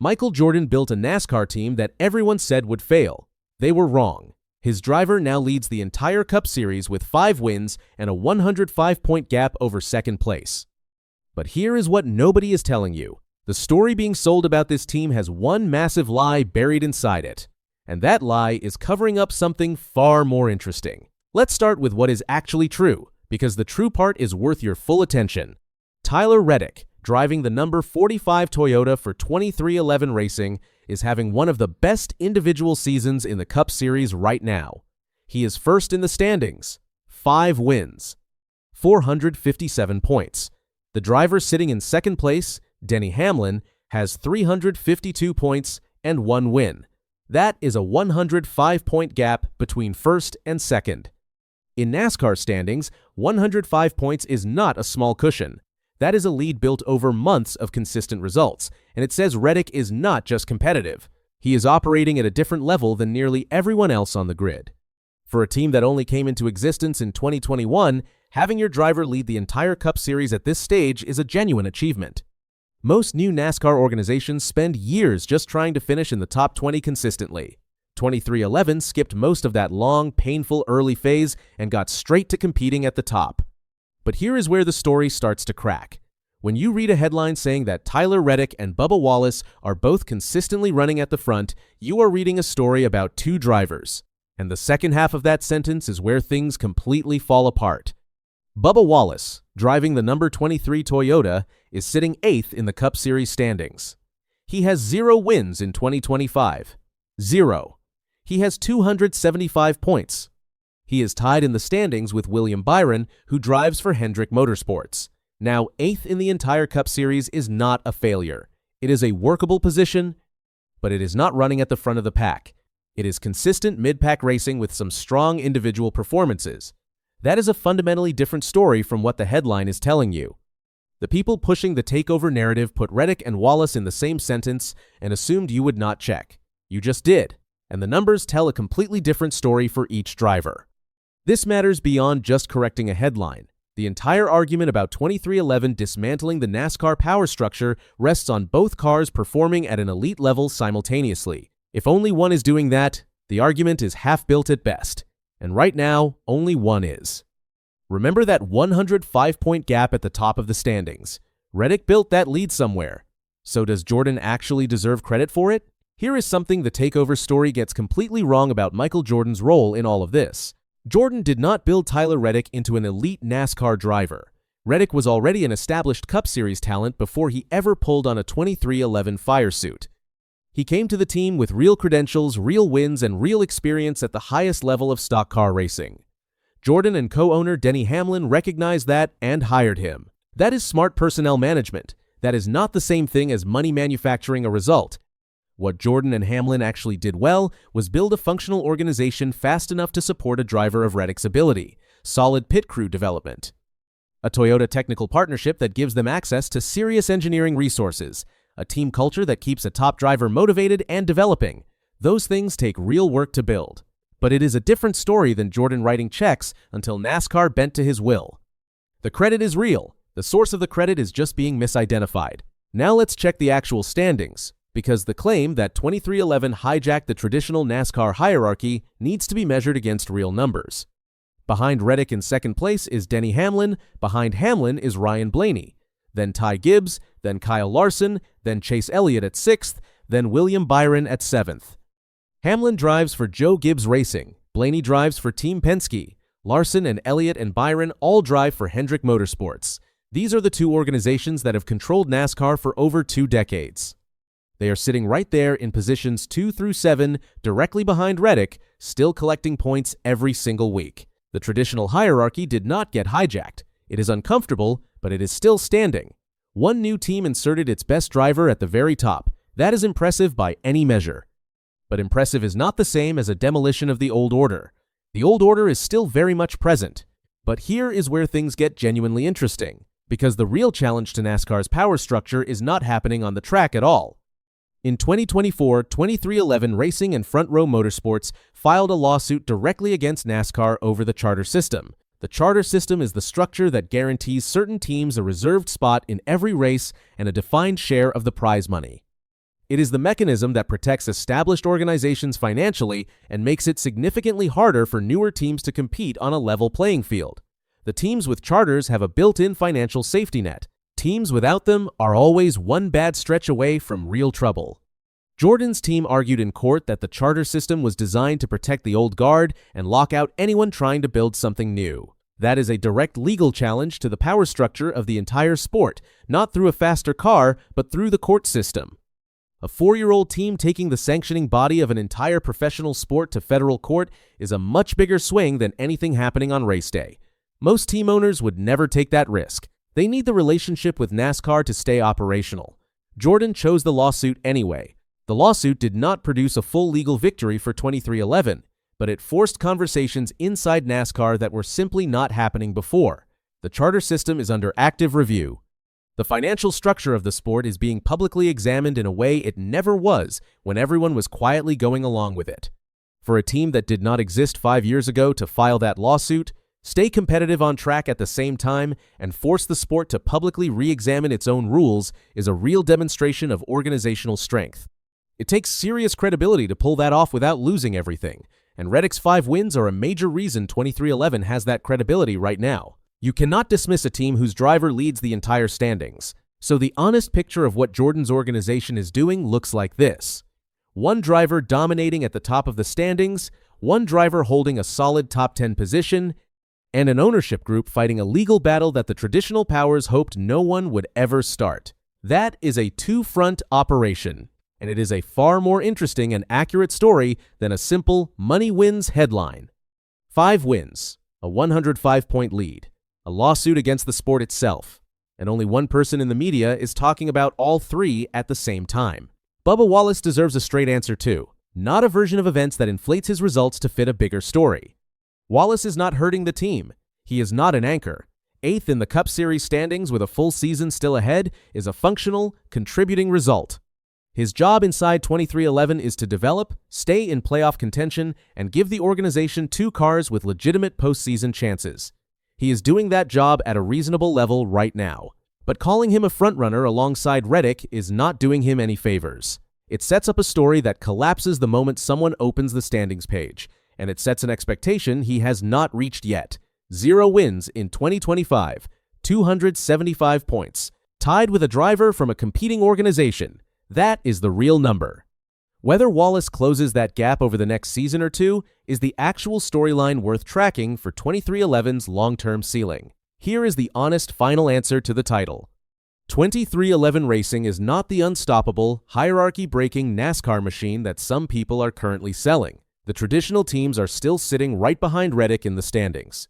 Michael Jordan built a NASCAR team that everyone said would fail. They were wrong. His driver now leads the entire Cup Series with 5 wins and a 105-point gap over second place. But here is what nobody is telling you. The story being sold about this team has one massive lie buried inside it. And that lie is covering up something far more interesting. Let's start with what is actually true, because the true part is worth your full attention. Tyler Reddick, driving the number 45 Toyota for 23XI Racing, is having one of the best individual seasons in the Cup Series right now. He is first in the standings, 5 wins, 457 points. The driver sitting in second place, Denny Hamlin, has 352 points and 1 win. That is a 105-point gap between first and second. In NASCAR standings, 105 points is not a small cushion. That is a lead built over months of consistent results, and it says Reddick is not just competitive. He is operating at a different level than nearly everyone else on the grid. For a team that only came into existence in 2021, having your driver lead the entire Cup Series at this stage is a genuine achievement. Most new NASCAR organizations spend years just trying to finish in the top 20 consistently. 23XI skipped most of that long, painful early phase and got straight to competing at the top. But here is where the story starts to crack. When you read a headline saying that Tyler Reddick and Bubba Wallace are both consistently running at the front, you are reading a story about 2 drivers. And the second half of that sentence is where things completely fall apart. Bubba Wallace, driving the number 23 Toyota, is sitting 8th in the Cup Series standings. He has 0 wins in 2025. 0. He has 275 points. He is tied in the standings with William Byron, who drives for Hendrick Motorsports. Now, 8th in the entire Cup Series is not a failure. It is a workable position, but it is not running at the front of the pack. It is consistent mid-pack racing with some strong individual performances. That is a fundamentally different story from what the headline is telling you. The people pushing the takeover narrative put Reddick and Wallace in the same sentence and assumed you would not check. You just did, and the numbers tell a completely different story for each driver. This matters beyond just correcting a headline. The entire argument about 23XI dismantling the NASCAR power structure rests on both cars performing at an elite level simultaneously. If only one is doing that, the argument is half-built at best. And right now, only one is. Remember that 105-point gap at the top of the standings. Reddick built that lead somewhere. So does Jordan actually deserve credit for it? Here is something the takeover story gets completely wrong about Michael Jordan's role in all of this. Jordan did not build Tyler Reddick into an elite NASCAR driver. Reddick was already an established Cup Series talent before he ever pulled on a 23XI fire suit. He came to the team with real credentials, real wins, and real experience at the highest level of stock car racing. Jordan and co-owner Denny Hamlin recognized that and hired him. That is smart personnel management. That is not the same thing as money manufacturing a result. What Jordan and Hamlin actually did well was build a functional organization fast enough to support a driver of Reddick's ability, solid pit crew development, a Toyota technical partnership that gives them access to serious engineering resources, a team culture that keeps a top driver motivated and developing. Those things take real work to build. But it is a different story than Jordan writing checks until NASCAR bent to his will. The credit is real. The source of the credit is just being misidentified. Now let's check the actual standings, because the claim that 23XI hijacked the traditional NASCAR hierarchy needs to be measured against real numbers. Behind Reddick in second place is Denny Hamlin. Behind Hamlin is Ryan Blaney. Then Ty Gibbs, then Kyle Larson, then Chase Elliott at 6th, then William Byron at 7th. Hamlin drives for Joe Gibbs Racing, Blaney drives for Team Penske, Larson and Elliott and Byron all drive for Hendrick Motorsports. These are the 2 organizations that have controlled NASCAR for over 2 decades. They are sitting right there in positions 2 through 7, directly behind Reddick, still collecting points every single week. The traditional hierarchy did not get hijacked. It is uncomfortable, but it is still standing. One new team inserted its best driver at the very top. That is impressive by any measure. But impressive is not the same as a demolition of the old order. The old order is still very much present. But here is where things get genuinely interesting, because the real challenge to NASCAR's power structure is not happening on the track at all. In 2024, 23XI Racing and Front Row Motorsports filed a lawsuit directly against NASCAR over the charter system. The charter system is the structure that guarantees certain teams a reserved spot in every race and a defined share of the prize money. It is the mechanism that protects established organizations financially and makes it significantly harder for newer teams to compete on a level playing field. The teams with charters have a built-in financial safety net. Teams without them are always one bad stretch away from real trouble. Jordan's team argued in court that the charter system was designed to protect the old guard and lock out anyone trying to build something new. That is a direct legal challenge to the power structure of the entire sport, not through a faster car, but through the court system. A 4-year-old team taking the sanctioning body of an entire professional sport to federal court is a much bigger swing than anything happening on race day. Most team owners would never take that risk. They need the relationship with NASCAR to stay operational. Jordan chose the lawsuit anyway. The lawsuit did not produce a full legal victory for 23XI, but it forced conversations inside NASCAR that were simply not happening before. The charter system is under active review. The financial structure of the sport is being publicly examined in a way it never was when everyone was quietly going along with it. For a team that did not exist 5 years ago to file that lawsuit, stay competitive on track at the same time, and force the sport to publicly re-examine its own rules is a real demonstration of organizational strength. It takes serious credibility to pull that off without losing everything, and Reddick's 5 wins are a major reason 23XI has that credibility right now. You cannot dismiss a team whose driver leads the entire standings. So the honest picture of what Jordan's organization is doing looks like this. One driver dominating at the top of the standings, one driver holding a solid top 10 position, and an ownership group fighting a legal battle that the traditional powers hoped no one would ever start. That is a two-front operation, and it is a far more interesting and accurate story than a simple money wins headline. 5 wins, a 105-point lead, a lawsuit against the sport itself, and only one person in the media is talking about all 3 at the same time. Bubba Wallace deserves a straight answer too, not a version of events that inflates his results to fit a bigger story. Wallace is not hurting the team. He is not an anchor. 8th in the Cup Series standings with a full season still ahead is a functional, contributing result. His job inside 23XI is to develop, stay in playoff contention, and give the organization 2 cars with legitimate postseason chances. He is doing that job at a reasonable level right now. But calling him a frontrunner alongside Reddick is not doing him any favors. It sets up a story that collapses the moment someone opens the standings page, and it sets an expectation he has not reached yet. 0 wins in 2025, 275 points, tied with a driver from a competing organization. That is the real number. Whether Wallace closes that gap over the next season or 2 is the actual storyline worth tracking for 23XI's long-term ceiling. Here is the honest final answer to the title. 23XI Racing is not the unstoppable, hierarchy-breaking NASCAR machine that some people are currently selling. The traditional teams are still sitting right behind Reddick in the standings.